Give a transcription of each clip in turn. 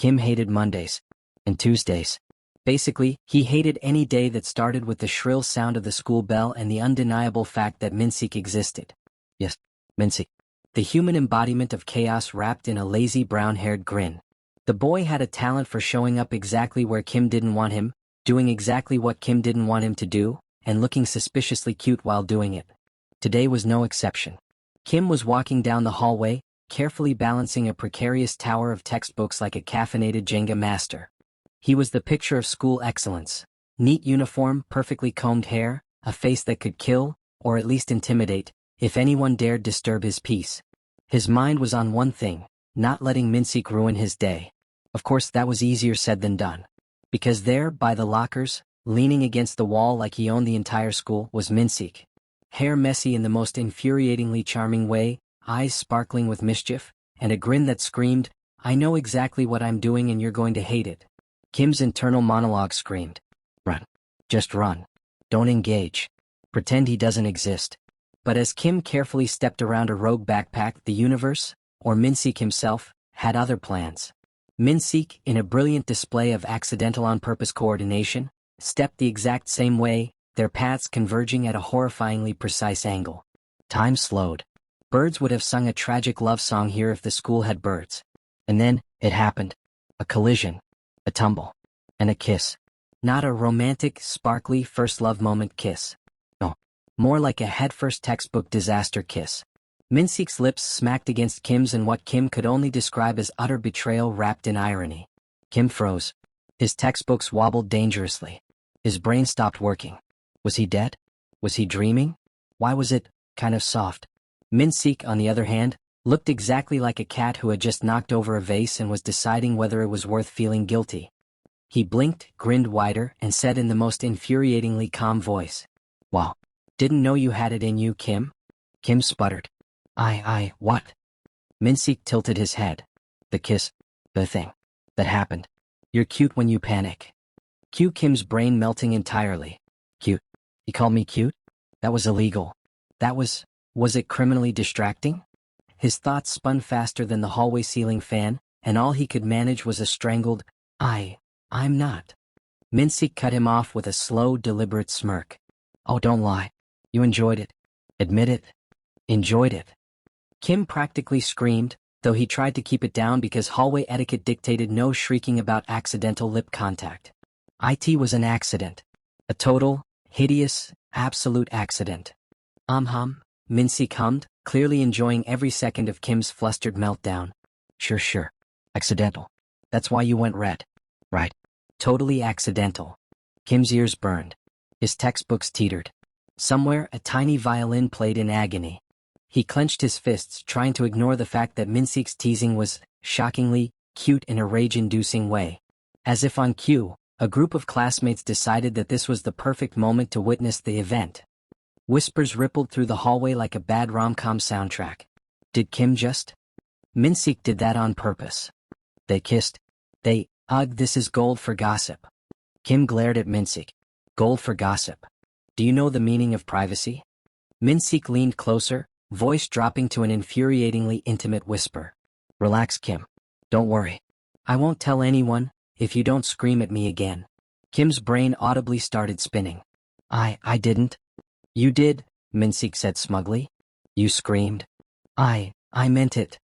Kim hated Mondays and Tuesdays. Basically, he hated any day that started with the shrill sound of the school bell and the undeniable fact that Minseok existed. Yes, Minseok. The human embodiment of chaos wrapped in a lazy brown-haired grin. The boy had a talent for showing up exactly where Kim didn't want him, doing exactly what Kim didn't want him to do, and looking suspiciously cute while doing it. Today was no exception. Kim was walking down the hallway, carefully balancing a precarious tower of textbooks like a caffeinated Jenga master. He was the picture of school excellence. Neat uniform, perfectly combed hair, a face that could kill, or at least intimidate, if anyone dared disturb his peace. His mind was on one thing, not letting Minseok ruin his day. Of course, that was easier said than done. Because there, by the lockers, leaning against the wall like he owned the entire school, was Minseok. Hair messy in the most infuriatingly charming way, eyes sparkling with mischief, and a grin that screamed, "I know exactly what I'm doing and you're going to hate it." Kim's internal monologue screamed, "Run. Just run. Don't engage. Pretend he doesn't exist." But as Kim carefully stepped around a rogue backpack, the universe, or Minseok himself, had other plans. Minseok, in a brilliant display of accidental on-purpose coordination, stepped the exact same way, their paths converging at a horrifyingly precise angle. Time slowed. Birds would have sung a tragic love song here if the school had birds. And then, it happened. A collision. A tumble. And a kiss. Not a romantic, sparkly, first love moment kiss. No. More like a headfirst textbook disaster kiss. Minseok's lips smacked against Kim's in what Kim could only describe as utter betrayal wrapped in irony. Kim froze. His textbooks wobbled dangerously. His brain stopped working. Was he dead? Was he dreaming? Why was it kind of soft? Minseok, on the other hand, looked exactly like a cat who had just knocked over a vase and was deciding whether it was worth feeling guilty. He blinked, grinned wider, and said in the most infuriatingly calm voice, "Wow. Didn't know you had it in you, Kim?" Kim sputtered. What? Minseok tilted his head. The kiss. The thing. That happened. You're cute when you panic. Cute. Kim's brain melting entirely. Cute. You called me cute? That was illegal. That was it criminally distracting? His thoughts spun faster than the hallway ceiling fan, and all he could manage was a strangled, I'm not. Minseok cut him off with a slow, deliberate smirk. Oh, don't lie. You enjoyed it. Admit it. Enjoyed it. Kim practically screamed, though he tried to keep it down because hallway etiquette dictated no shrieking about accidental lip contact. It was an accident. A total, hideous, absolute accident. Minseok hummed, clearly enjoying every second of Kim's flustered meltdown. Sure. Accidental. That's why you went red. Right. Totally accidental. Kim's ears burned. His textbooks teetered. Somewhere, a tiny violin played in agony. He clenched his fists, trying to ignore the fact that Minseok's teasing was, shockingly, cute in a rage-inducing way. As if on cue, a group of classmates decided that this was the perfect moment to witness the event. Whispers rippled through the hallway like a bad rom-com soundtrack. Did Kim just? Minseok did that on purpose. They kissed. This is gold for gossip. Kim glared at Minseok. Gold for gossip. Do you know the meaning of privacy? Minseok leaned closer, voice dropping to an infuriatingly intimate whisper. Relax, Kim. Don't worry. I won't tell anyone, if you don't scream at me again. Kim's brain audibly started spinning. I didn't. You did, Minseok said smugly. You screamed. I meant it.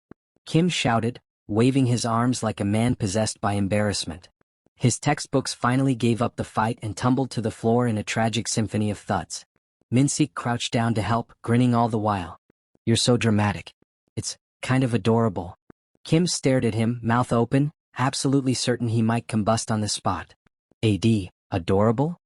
Kim shouted, waving his arms like a man possessed by embarrassment. His textbooks finally gave up the fight and tumbled to the floor in a tragic symphony of thuds. Minseok crouched down to help, grinning all the while. You're so dramatic. It's kind of adorable. Kim stared at him, mouth open, absolutely certain he might combust on the spot. Adorable?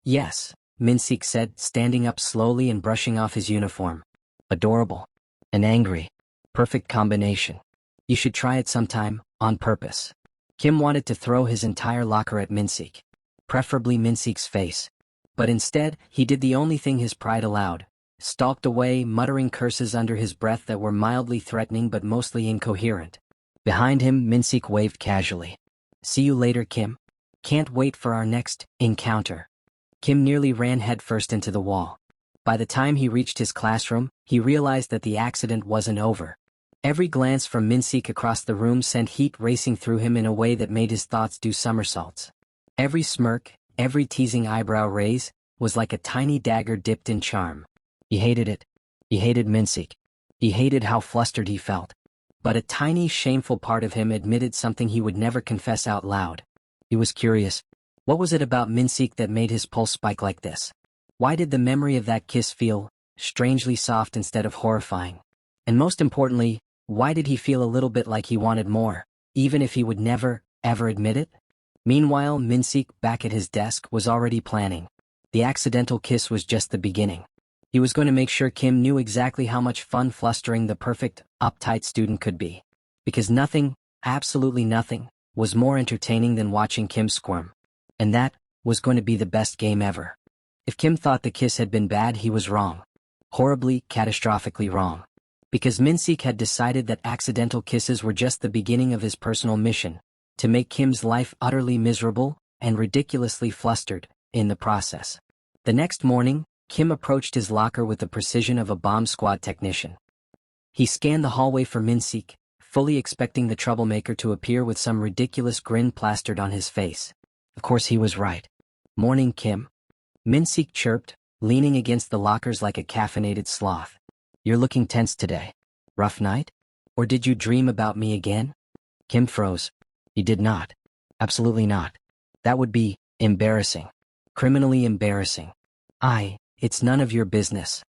Yes, Minseok said, standing up slowly and brushing off his uniform. Adorable. And angry. Perfect combination. You should try it sometime, on purpose. Kim wanted to throw his entire locker at Minseok. Preferably Minseok's face. But instead, he did the only thing his pride allowed. Stalked away, muttering curses under his breath that were mildly threatening but mostly incoherent. Behind him, Minseok waved casually. See you later, Kim. Can't wait for our next encounter. Kim nearly ran headfirst into the wall. By the time he reached his classroom, he realized that the accident wasn't over. Every glance from Minseok across the room sent heat racing through him in a way that made his thoughts do somersaults. Every smirk, every teasing eyebrow raise, was like a tiny dagger dipped in charm. He hated it. He hated Minseok. He hated how flustered he felt. But a tiny, shameful part of him admitted something he would never confess out loud. He was curious. What was it about Minseok that made his pulse spike like this? Why did the memory of that kiss feel strangely soft instead of horrifying? And most importantly, why did he feel a little bit like he wanted more, even if he would never, ever admit it? Meanwhile, Minseok, back at his desk, was already planning. The accidental kiss was just the beginning. He was going to make sure Kim knew exactly how much fun flustering the perfect, uptight student could be. Because nothing, absolutely nothing, was more entertaining than watching Kim squirm. And that was going to be the best game ever. If Kim thought the kiss had been bad, he was wrong. Horribly, catastrophically wrong. Because Minseok had decided that accidental kisses were just the beginning of his personal mission, to make Kim's life utterly miserable and ridiculously flustered in the process. The next morning, Kim approached his locker with the precision of a bomb squad technician. He scanned the hallway for Minseok, fully expecting the troublemaker to appear with some ridiculous grin plastered on his face. Of course he was right. "Morning, Kim." Minseok chirped, leaning against the lockers like a caffeinated sloth. "You're looking tense today. Rough night? Or did you dream about me again?" Kim froze. He did not. Absolutely not. That would be embarrassing. Criminally embarrassing. It's none of your business."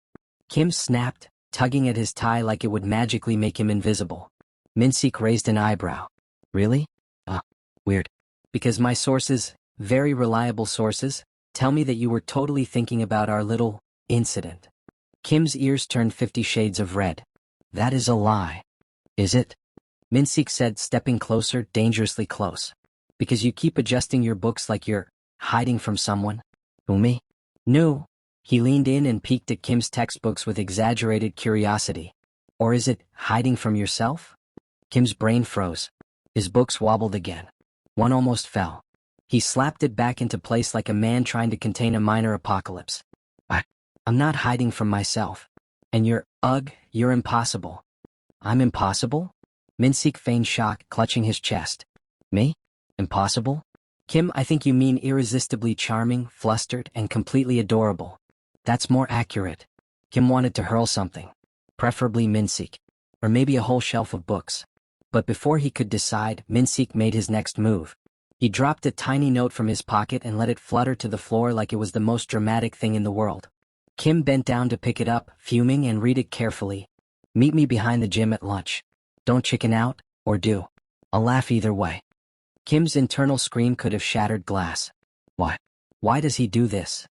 Kim snapped, tugging at his tie like it would magically make him invisible. Minseok raised an eyebrow. "Really? Weird. Because my sources, very reliable sources, tell me that you were totally thinking about our little incident." Kim's ears turned 50 shades of red. "That is a lie." "Is it?" Minseok said, stepping closer, dangerously close. "Because you keep adjusting your books like you're hiding from someone." "Who, me?" "No." He leaned in and peeked at Kim's textbooks with exaggerated curiosity. "Or is it hiding from yourself?" Kim's brain froze. His books wobbled again. One almost fell. He slapped it back into place like a man trying to contain a minor apocalypse. I'm not hiding from myself. And you're impossible." "I'm impossible?" Minseok feigned shock, clutching his chest. "Me? Impossible?" "Kim, I think you mean irresistibly charming, flustered, and completely adorable. That's more accurate." Kim wanted to hurl something. Preferably Minseok. Or maybe a whole shelf of books. But before he could decide, Minseok made his next move. He dropped a tiny note from his pocket and let it flutter to the floor like it was the most dramatic thing in the world. Kim bent down to pick it up, fuming, and read it carefully. "Meet me behind the gym at lunch. Don't chicken out, or do. I'll laugh either way." Kim's internal scream could have shattered glass. Why? Why does he do this?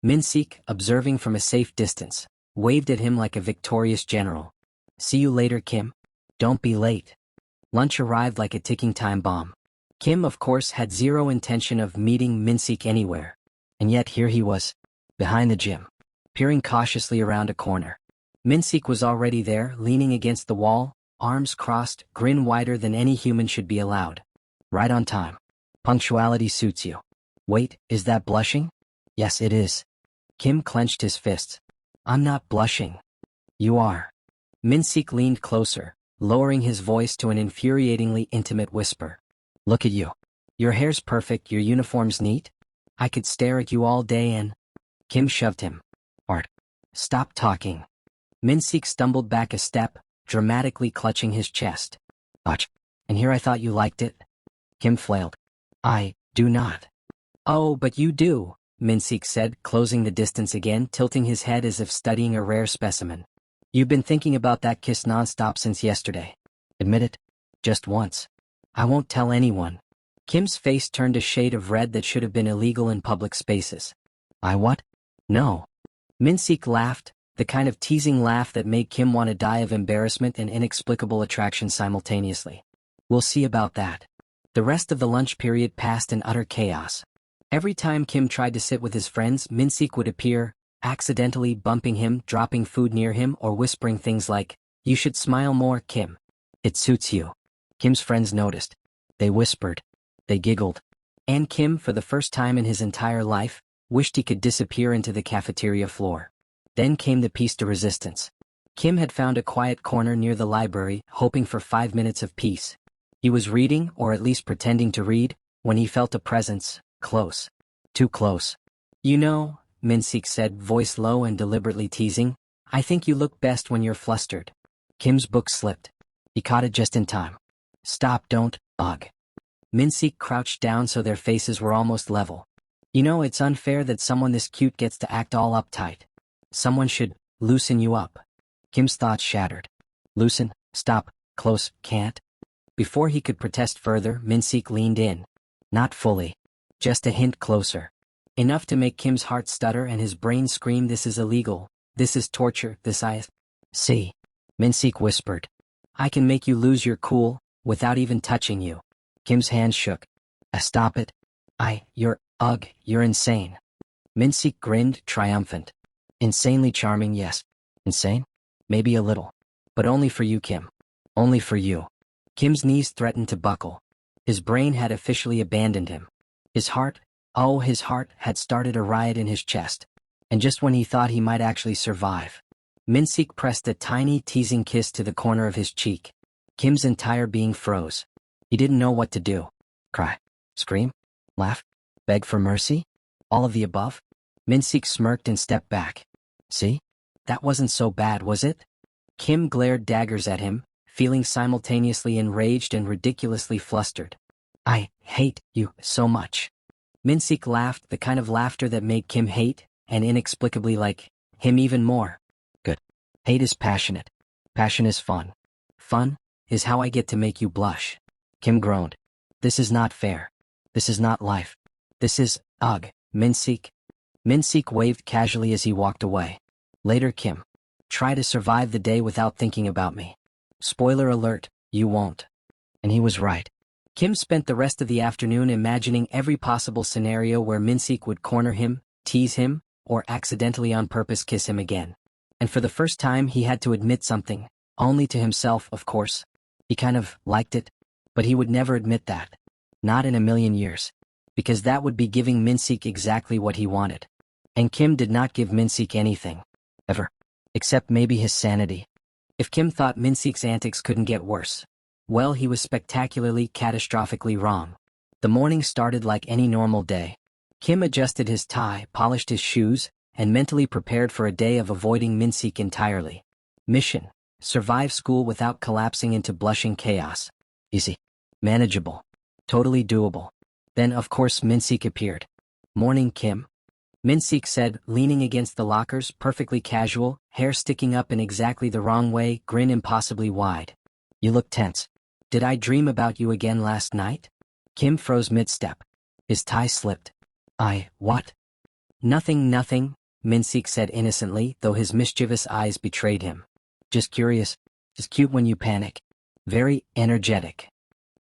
Minseok, observing from a safe distance, waved at him like a victorious general. "See you later, Kim. Don't be late." Lunch arrived like a ticking time bomb. Kim, of course, had zero intention of meeting Minseok anywhere. And yet here he was, behind the gym, peering cautiously around a corner. Minseok was already there, leaning against the wall, arms crossed, grin wider than any human should be allowed. Right on time. Punctuality suits you. Wait, is that blushing? Yes, it is. Kim clenched his fists. "I'm not blushing." "You are." Minseok leaned closer, lowering his voice to an infuriatingly intimate whisper. "Look at you. Your hair's perfect, your uniform's neat. I could stare at you all day and—" Kim shoved him. "Art. Stop talking." Minseok stumbled back a step, dramatically clutching his chest. "Ach, and here I thought you liked it." Kim flailed. "I do not." "Oh, but you do," Minseok said, closing the distance again, tilting his head as if studying a rare specimen. "You've been thinking about that kiss nonstop since yesterday. Admit it. Just once." "I won't tell anyone." Kim's face turned a shade of red that should have been illegal in public spaces. "I what?" "No." Minseok laughed, the kind of teasing laugh that made Kim want to die of embarrassment and inexplicable attraction simultaneously. "We'll see about that." The rest of the lunch period passed in utter chaos. Every time Kim tried to sit with his friends, Minseok would appear, accidentally bumping him, dropping food near him, or whispering things like, "You should smile more, Kim. It suits you." Kim's friends noticed. They whispered. They giggled. And Kim, for the first time in his entire life, wished he could disappear into the cafeteria floor. Then came the piece de resistance. Kim had found a quiet corner near the library, hoping for 5 minutes of peace. He was reading, or at least pretending to read, when he felt a presence, close. Too close. You know, Minseok said, voice low and deliberately teasing, I think you look best when you're flustered. Kim's book slipped. He caught it just in time. Stop, don't, ugh. Minseok crouched down so their faces were almost level. You know, it's unfair that someone this cute gets to act all uptight. Someone should loosen you up. Kim's thoughts shattered. Loosen, stop, close, can't. Before he could protest further, Minseok leaned in. Not fully. Just a hint closer. Enough to make Kim's heart stutter and his brain scream, this is illegal. This is torture, this I see. Minseok whispered. I can make you lose your cool, without even touching you. Kim's hand shook. Stop it. You're insane. Minseok grinned, triumphant. Insanely charming, yes. Insane? Maybe a little. But only for you, Kim. Only for you. Kim's knees threatened to buckle. His brain had officially abandoned him. His heart had started a riot in his chest. And just when he thought he might actually survive, Minseok pressed a tiny, teasing kiss to the corner of his cheek. Kim's entire being froze. He didn't know what to do. Cry? Scream? Laugh? Beg for mercy? All of the above? Minseok smirked and stepped back. See? That wasn't so bad, was it? Kim glared daggers at him, feeling simultaneously enraged and ridiculously flustered. I hate you so much. Minseok laughed, the kind of laughter that made Kim hate, and inexplicably like, him even more. Good. Hate is passionate. Passion is fun. Fun is how I get to make you blush. Kim groaned. This is not fair. This is not life. This is, Minseok. Minseok waved casually as he walked away. Later, Kim. Try to survive the day without thinking about me. Spoiler alert, you won't. And he was right. Kim spent the rest of the afternoon imagining every possible scenario where Minseok would corner him, tease him, or accidentally on purpose kiss him again. And for the first time he had to admit something, only to himself, of course. He kind of liked it, but he would never admit that. Not in a million years. Because that would be giving Minseok exactly what he wanted. And Kim did not give Minseok anything. Ever. Except maybe his sanity. If Kim thought Minseok's antics couldn't get worse, well, he was spectacularly, catastrophically wrong. The morning started like any normal day. Kim adjusted his tie, polished his shoes, and mentally prepared for a day of avoiding Minseok entirely. Mission: survive school without collapsing into blushing chaos. Easy. Manageable. Totally doable. Then, of course, Minseok appeared. Morning, Kim. Minseok said, leaning against the lockers, perfectly casual, hair sticking up in exactly the wrong way, grin impossibly wide. You look tense. Did I dream about you again last night? Kim froze mid-step. His tie slipped. What? Nothing, Minseok said innocently, though his mischievous eyes betrayed him. Just curious. Just cute when you panic. Very energetic.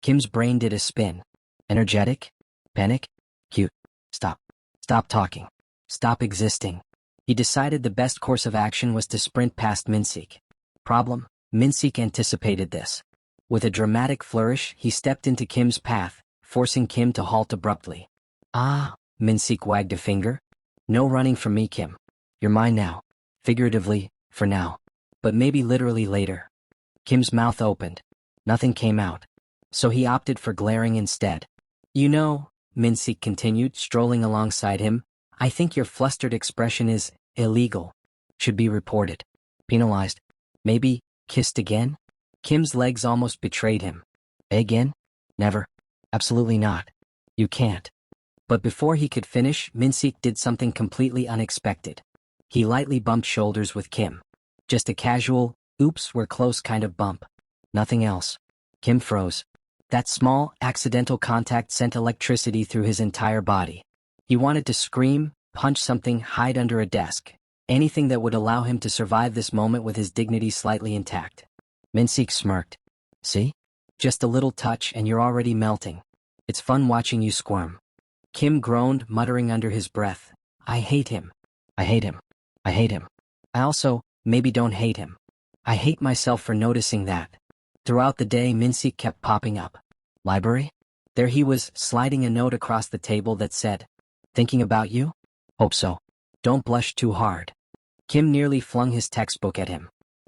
Kim's brain did a spin. Energetic? Panic? Cute. Stop. Stop talking. Stop existing. He decided the best course of action was to sprint past Minseok. Problem: Minseok anticipated this. With a dramatic flourish, he stepped into Kim's path, forcing Kim to halt abruptly. Minseok wagged a finger. No running from me, Kim. You're mine now. Figuratively, for now. But maybe literally later. Kim's mouth opened. Nothing came out. So he opted for glaring instead. You know, Minseok continued, strolling alongside him, I think your flustered expression is illegal. Should be reported. Penalized. Maybe kissed again? Kim's legs almost betrayed him. Again? Never. Absolutely not. You can't. But before he could finish, Minseok did something completely unexpected. He lightly bumped shoulders with Kim. Just a casual, oops, we're close kind of bump. Nothing else. Kim froze. That small, accidental contact sent electricity through his entire body. He wanted to scream, punch something, hide under a desk. Anything that would allow him to survive this moment with his dignity slightly intact. Minseok smirked. See? Just a little touch and you're already melting. It's fun watching you squirm. Kim groaned, muttering under his breath. I hate him. I hate him. I hate him. I also, maybe don't hate him. I hate myself for noticing that. Throughout the day, Minseok kept popping up. Library? There he was, sliding a note across the table that said, Thinking about you? Hope so. Don't blush too hard. Kim nearly flung his textbook at him.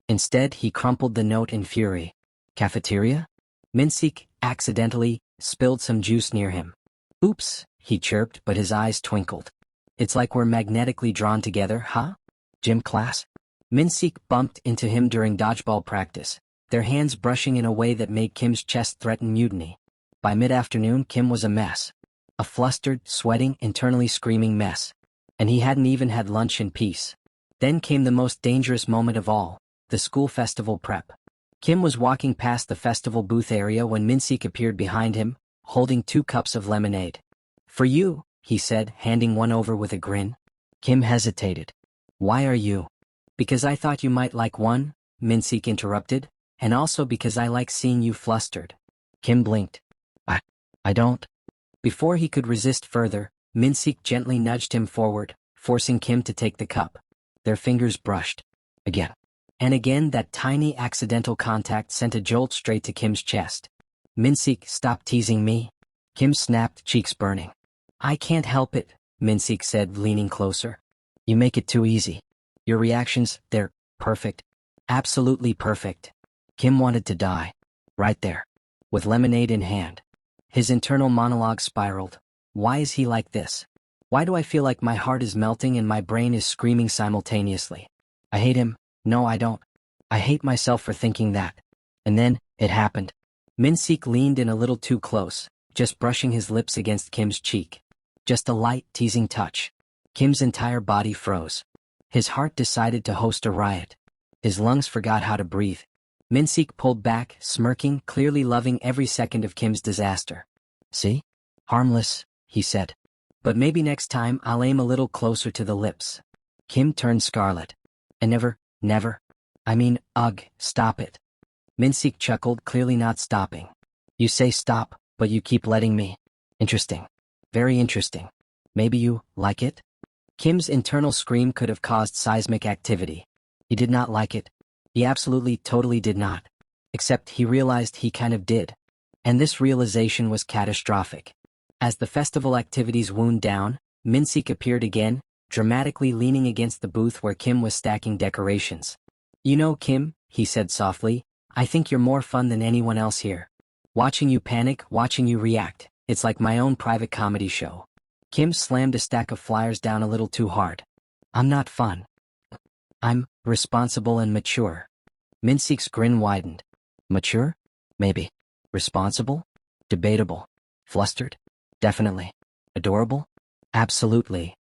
Instead, he crumpled the note in fury. Cafeteria? Minseok accidentally spilled some juice near him. Oops, he chirped, but his eyes twinkled. It's like we're magnetically drawn together, huh? Gym class? Minseok bumped into him during dodgeball practice, their hands brushing in a way that made Kim's chest threaten mutiny. By mid-afternoon, Kim was a mess. A flustered, sweating, internally screaming mess. And he hadn't even had lunch in peace. Then came the most dangerous moment of all, the school festival prep. Kim was walking past the festival booth area when Minseok appeared behind him, holding 2 cups of lemonade. For you, he said, handing one over with a grin. Kim hesitated. Why are you? Because I thought you might like one, Minseok interrupted, and also because I like seeing you flustered. Kim blinked. I don't. Before he could resist further, Minseok gently nudged him forward, forcing Kim to take the cup. Their fingers brushed. Again. And again that tiny accidental contact sent a jolt straight to Kim's chest. Minseok, stop teasing me. Kim snapped, cheeks burning. I can't help it, Minseok said, leaning closer. You make it too easy. Your reactions, they're perfect. Absolutely perfect. Kim wanted to die. Right there. With lemonade in hand. His internal monologue spiraled. Why is he like this? Why do I feel like my heart is melting and my brain is screaming simultaneously? I hate him. No, I don't. I hate myself for thinking that. And then, it happened. Minseok leaned in a little too close, just brushing his lips against Kim's cheek. Just a light, teasing touch. Kim's entire body froze. His heart decided to host a riot. His lungs forgot how to breathe. Minseok pulled back, smirking, clearly loving every second of Kim's disaster. See? Harmless, he said. But maybe next time I'll aim a little closer to the lips. Kim turned scarlet. And never. I mean, ugh, stop it. Minseok chuckled, clearly not stopping. You say stop, but you keep letting me. Interesting. Very interesting. Maybe you like it? Kim's internal scream could have caused seismic activity. He did not like it. He absolutely, totally did not. Except he realized he kind of did. And this realization was catastrophic. As the festival activities wound down, Minseok appeared again, dramatically leaning against the booth where Kim was stacking decorations. You know, Kim, he said softly, I think you're more fun than anyone else here. Watching you panic, watching you react, it's like my own private comedy show. Kim slammed a stack of flyers down a little too hard. I'm not fun. I'm responsible and mature. Minseok's grin widened. Mature? Maybe. Responsible? Debatable. Flustered? Definitely. Adorable? Absolutely.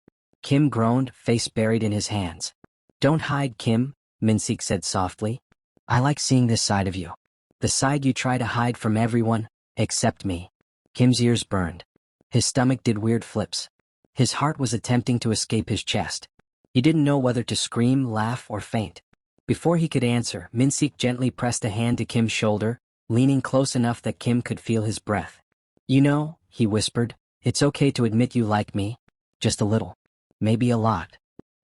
Kim groaned, face buried in his hands. Don't hide, Kim, Minseok said softly. I like seeing this side of you. The side you try to hide from everyone, except me. Kim's ears burned. His stomach did weird flips. His heart was attempting to escape his chest. He didn't know whether to scream, laugh, or faint. Before he could answer, Minseok gently pressed a hand to Kim's shoulder, leaning close enough that Kim could feel his breath. You know, he whispered, it's okay to admit you like me. Just a little. Maybe a lot.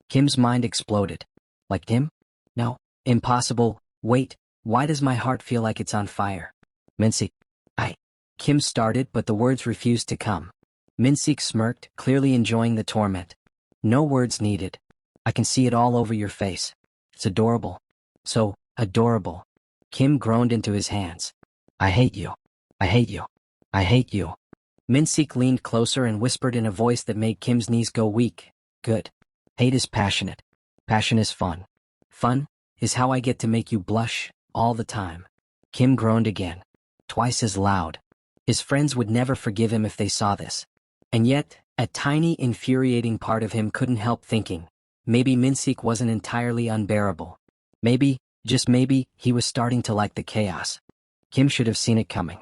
Kim's mind exploded. Like him? No. Impossible. Wait, why does my heart feel like it's on fire? Minseok. Kim started, but the words refused to come. Minseok smirked, clearly enjoying the torment. No words needed. I can see it all over your face. It's adorable. So, adorable. Kim groaned into his hands. I hate you. I hate you. I hate you. Minseok leaned closer and whispered in a voice that made Kim's knees go weak. Good. Hate is passionate. Passion is fun. Fun is how I get to make you blush, all the time. Kim groaned again. Twice as loud. His friends would never forgive him if they saw this. And yet, a tiny, infuriating part of him couldn't help thinking, maybe Minseok wasn't entirely unbearable. Maybe, just maybe, he was starting to like the chaos. Kim should have seen it coming.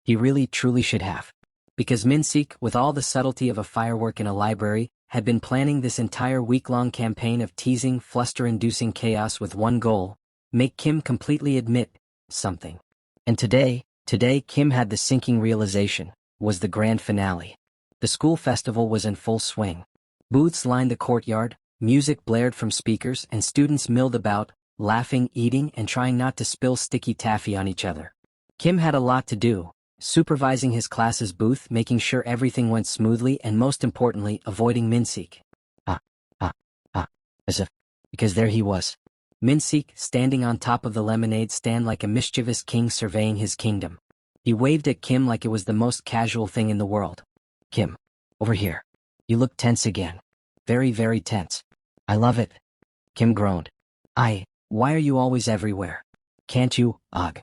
He really, truly should have. Because Minseok, with all the subtlety of a firework in a library, had been planning this entire week-long campaign of teasing, fluster-inducing chaos with one goal: make Kim completely admit something. And today Kim had the sinking realization, was the grand finale. The school festival was in full swing. Booths lined the courtyard, music blared from speakers, and students milled about, laughing, eating, and trying not to spill sticky taffy on each other. Kim had a lot to do, supervising his class's booth, making sure everything went smoothly, and most importantly, avoiding Minseok. As if, because there he was. Minseok, standing on top of the lemonade stand like a mischievous king surveying his kingdom. He waved at Kim like it was the most casual thing in the world. Kim, over here. You look tense again. Very, very tense. I love it. Kim groaned. Why are you always everywhere? Can't you, ugh.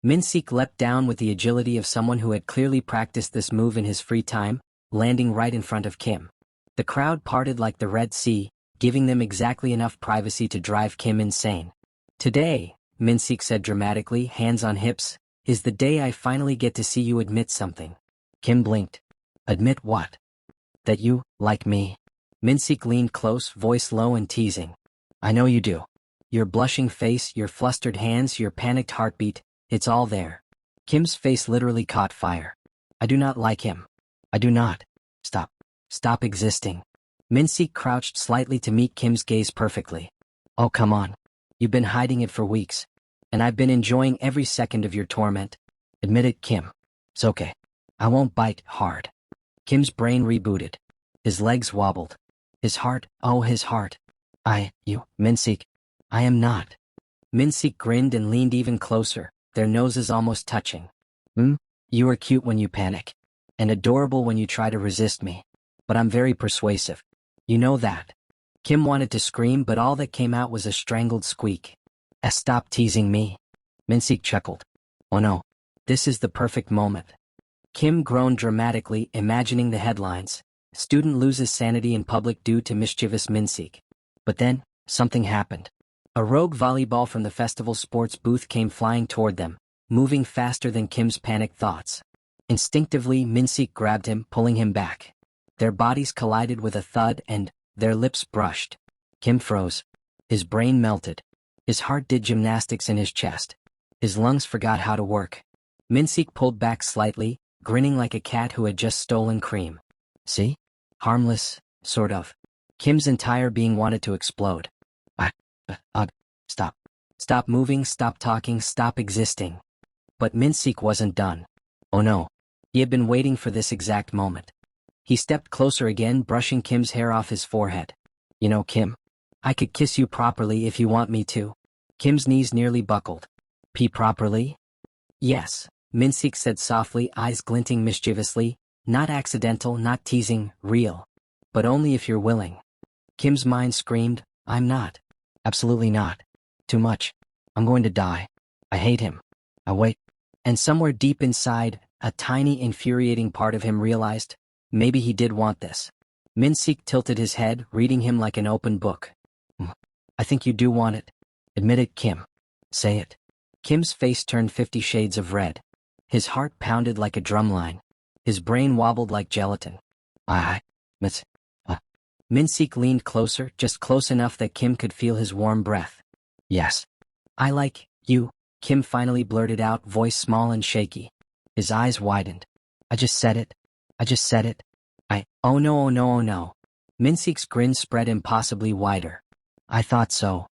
Minseok leapt down with the agility of someone who had clearly practiced this move in his free time, landing right in front of Kim. The crowd parted like the Red Sea, giving them exactly enough privacy to drive Kim insane. Today, Minseok said dramatically, hands on hips, is the day I finally get to see you admit something. Kim blinked. Admit what? That you, like me. Minseok leaned close, voice low and teasing. I know you do. Your blushing face, your flustered hands, your panicked heartbeat, it's all there. Kim's face literally caught fire. I do not like him. I do not. Stop. Stop existing. Minseok crouched slightly to meet Kim's gaze perfectly. Oh, come on. You've been hiding it for weeks. And I've been enjoying every second of your torment. Admit it, Kim. It's okay. I won't bite hard. Kim's brain rebooted. His legs wobbled. His heart, oh his heart. Minseok. I am not. Minseok grinned and leaned even closer, their noses almost touching. You are cute when you panic. And adorable when you try to resist me. But I'm very persuasive. You know that. Kim wanted to scream, but all that came out was a strangled squeak. Stop teasing me. Minseok chuckled. Oh no. This is the perfect moment. Kim groaned dramatically, imagining the headlines. Student loses sanity in public due to mischievous Minseok. But then, something happened. A rogue volleyball from the festival sports booth came flying toward them, moving faster than Kim's panicked thoughts. Instinctively, Minseok grabbed him, pulling him back. Their bodies collided with a thud and their lips brushed. Kim froze. His brain melted. His heart did gymnastics in his chest. His lungs forgot how to work. Minseok pulled back slightly, grinning like a cat who had just stolen cream. See? Harmless, sort of. Kim's entire being wanted to explode. Stop. Stop moving, stop talking, stop existing. But Minseok wasn't done. Oh no. He had been waiting for this exact moment. He stepped closer again, brushing Kim's hair off his forehead. You know, Kim, I could kiss you properly if you want me to. Kim's knees nearly buckled. Pee properly? Yes, Minseok said softly, eyes glinting mischievously. Not accidental, not teasing, real. But only if you're willing. Kim's mind screamed, I'm not. Absolutely not. Too much. I'm going to die. I hate him. I wait. And somewhere deep inside, a tiny infuriating part of him realized, maybe he did want this. Minseok tilted his head, reading him like an open book. I think you do want it. Admit it, Kim. Say it. Kim's face turned 50 shades of red. His heart pounded like a drumline. His brain wobbled like gelatin. Minseok leaned closer, just close enough that Kim could feel his warm breath. Yes. I like you, Kim finally blurted out, voice small and shaky. His eyes widened. I just said it. Oh no, oh no, oh no. Minseok's grin spread impossibly wider. I thought so.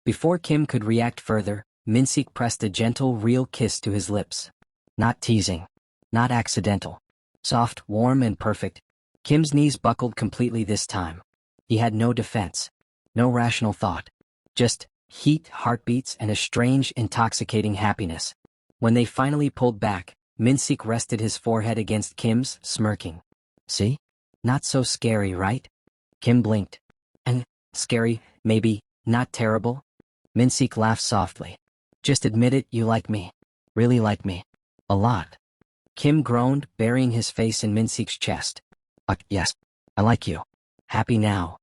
Before Kim could react further, Minseok pressed a gentle, real kiss to his lips. Not teasing. Not accidental. Soft, warm, and perfect. Kim's knees buckled completely this time. He had no defense. No rational thought. Just heat, heartbeats, and a strange, intoxicating happiness. When they finally pulled back, Minseok rested his forehead against Kim's, smirking. See? Not so scary, right? Kim blinked. And scary, maybe, not terrible? Minseok laughed softly. Just admit it, you like me. Really like me. A lot. Kim groaned, burying his face in Minseok's chest. Yes, I like you. Happy now.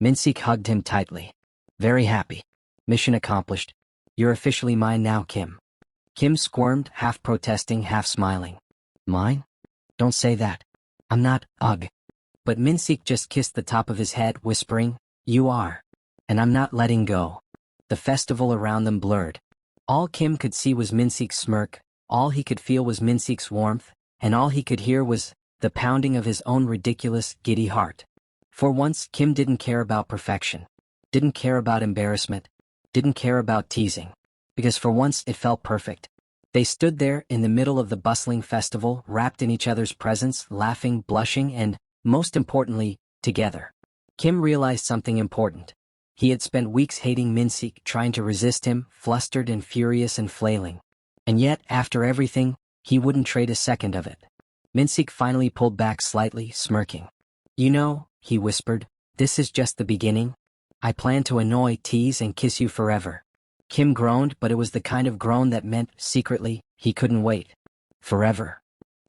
Minseok hugged him tightly. Very happy. Mission accomplished. You're officially mine now, Kim. Kim squirmed, half protesting, half smiling. Mine? Don't say that. I'm not, ugh. But Minseok just kissed the top of his head, whispering, You are. And I'm not letting go. The festival around them blurred. All Kim could see was Minseok's smirk, all he could feel was Minseok's warmth, and all he could hear was the pounding of his own ridiculous, giddy heart. For once, Kim didn't care about perfection. Didn't care about embarrassment. Didn't care about teasing. Because for once, it felt perfect. They stood there in the middle of the bustling festival, wrapped in each other's presence, laughing, blushing, and, most importantly, together. Kim realized something important. He had spent weeks hating Minseok, trying to resist him, flustered and furious and flailing. And yet, after everything, he wouldn't trade a second of it. Minseok finally pulled back slightly, smirking. "You know," he whispered, "this is just the beginning. I plan to annoy, tease, and kiss you forever." Kim groaned, but it was the kind of groan that meant, secretly, he couldn't wait. "Forever?"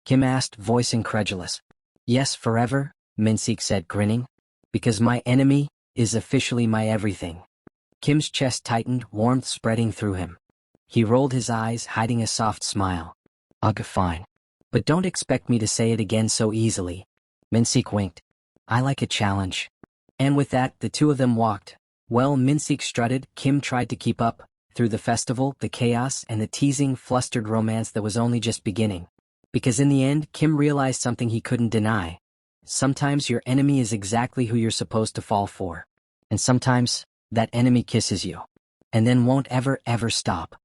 Kim asked, voice incredulous. "Yes, forever," Minseok said, grinning. "Because my enemy is officially my everything." Kim's chest tightened, warmth spreading through him. He rolled his eyes, hiding a soft smile. "Ugh, fine. But don't expect me to say it again so easily." Minseok winked. "I like a challenge." And with that, the two of them walked. Well, Minseok strutted, Kim tried to keep up, through the festival, the chaos, and the teasing, flustered romance that was only just beginning. Because in the end, Kim realized something he couldn't deny. Sometimes your enemy is exactly who you're supposed to fall for. And sometimes, that enemy kisses you. And then won't ever stop.